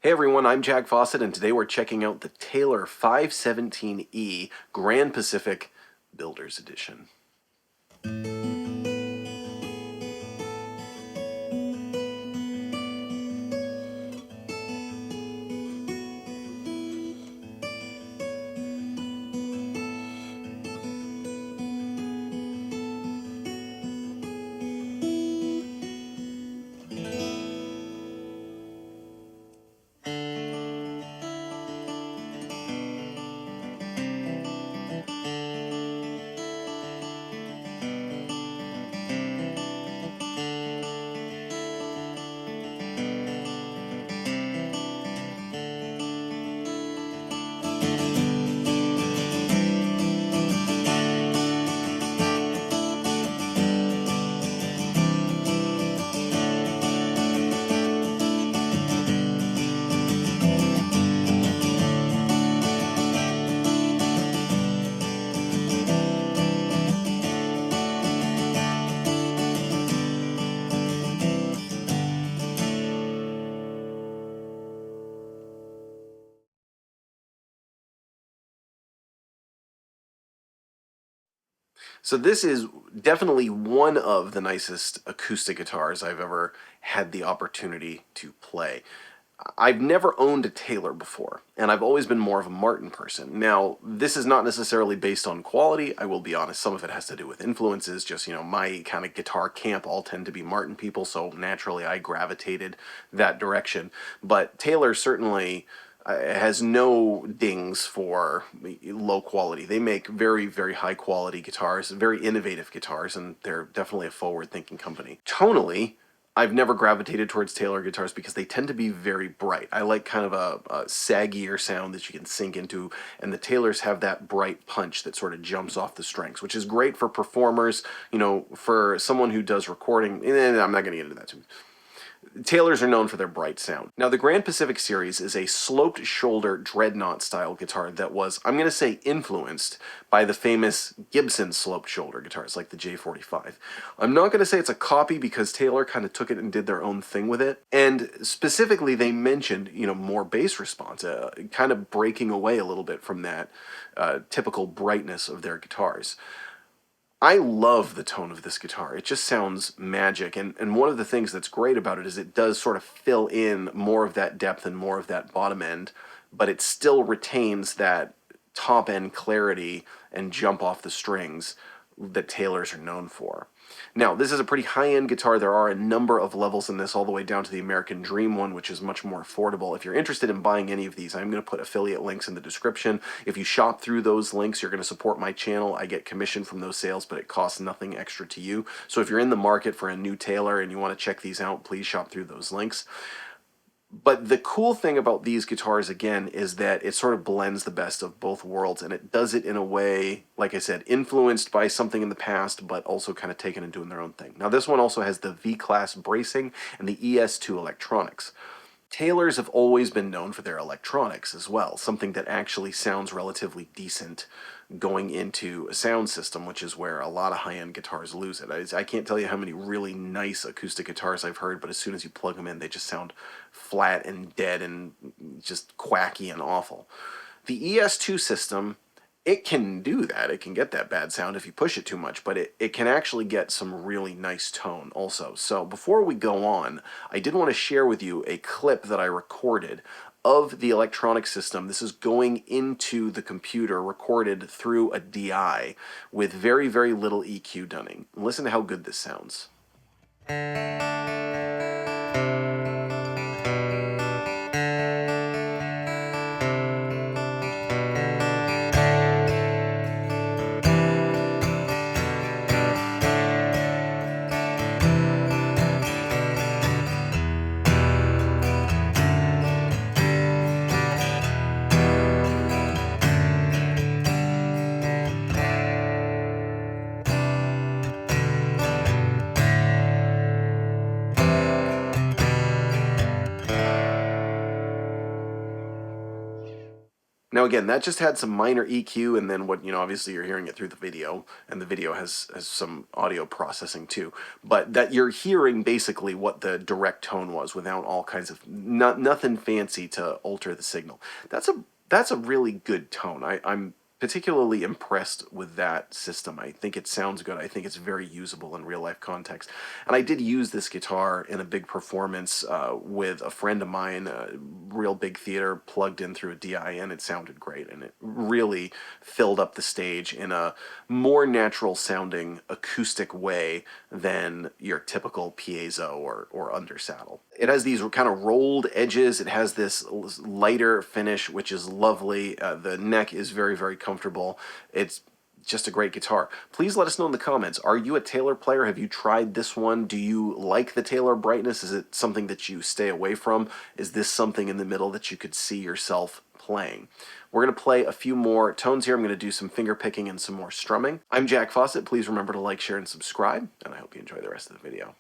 Hey everyone, I'm Jack Fossett, and today we're checking out the Taylor 517E Grand Pacific Builder's Edition. So this is definitely one of the nicest acoustic guitars I've ever had the opportunity to play. I've never owned a Taylor before, and I've always been more of a Martin person. Now, this is not necessarily based on quality, I will be honest. Some of it has to do with influences, just, my kind of guitar camp all tend to be Martin people, so naturally I gravitated that direction. But Taylor certainly has no dings for low quality. They make very, very high quality guitars, very innovative guitars, and they're definitely a forward-thinking company. Tonally, I've never gravitated towards Taylor guitars because they tend to be very bright. I like kind of a saggier sound that you can sink into, and the Taylors have that bright punch that sort of jumps off the strings, which is great for performers, for someone who does recording. And I'm not going to get into that too much. Taylors are known for their bright sound. Now, the Grand Pacific series is a sloped shoulder dreadnought style guitar that was, I'm going to say, influenced by the famous Gibson sloped shoulder guitars like the J45. I'm not going to say it's a copy because Taylor kind of took it and did their own thing with it. And specifically, they mentioned, more bass response, kind of breaking away a little bit from that typical brightness of their guitars. I love the tone of this guitar. It just sounds magic, and one of the things that's great about it is it does sort of fill in more of that depth and more of that bottom end, but it still retains that top end clarity and jump off the strings that Taylors are known for. Now, this is a pretty high-end guitar. There are a number of levels in this, all the way down to the American Dream one, which is much more affordable. If you're interested in buying any of these, I'm going to put affiliate links in the description. If you shop through those links, you're going to support my channel. I get commission from those sales, but it costs nothing extra to you. So if you're in the market for a new Taylor and you want to check these out, please shop through those links. But the cool thing about these guitars, again, is that it sort of blends the best of both worlds, and it does it in a way, like I said, influenced by something in the past, but also kind of taken and doing their own thing. Now, this one also has the V-Class bracing and the ES2 electronics. Taylors have always been known for their electronics as well, something that actually sounds relatively decent going into a sound system, which is where a lot of high-end guitars lose it. I can't tell you how many really nice acoustic guitars I've heard, but as soon as you plug them in, they just sound flat and dead and just quacky and awful. The ES2 system, it can do that. It can get that bad sound if you push it too much, but it can actually get some really nice tone also. So before we go on, I did want to share with you a clip that I recorded of the electronic system. This is going into the computer, recorded through a DI with very, very little EQ dunning. Listen to how good this sounds. Now again, that just had some minor EQ, and then what, obviously you're hearing it through the video, and the video has some audio processing too. But that you're hearing basically what the direct tone was without all kinds of nothing fancy to alter the signal. That's a really good tone. I'm particularly impressed with that system. I think it sounds good. I think it's very usable in real life context. And I did use this guitar in a big performance with a friend of mine, a real big theater, plugged in through a DI, and it sounded great. And it really filled up the stage in a more natural sounding acoustic way than your typical piezo or undersaddle. It has these kind of rolled edges. It has this lighter finish, which is lovely. The neck is very, very comfortable. It's just a great guitar. Please let us know in the comments. Are you a Taylor player? Have you tried this one? Do you like the Taylor brightness? Is it something that you stay away from? Is this something in the middle that you could see yourself playing? We're going to play a few more tones here. I'm going to do some finger picking and some more strumming. I'm Jack Fossett. Please remember to like, share, and subscribe, and I hope you enjoy the rest of the video.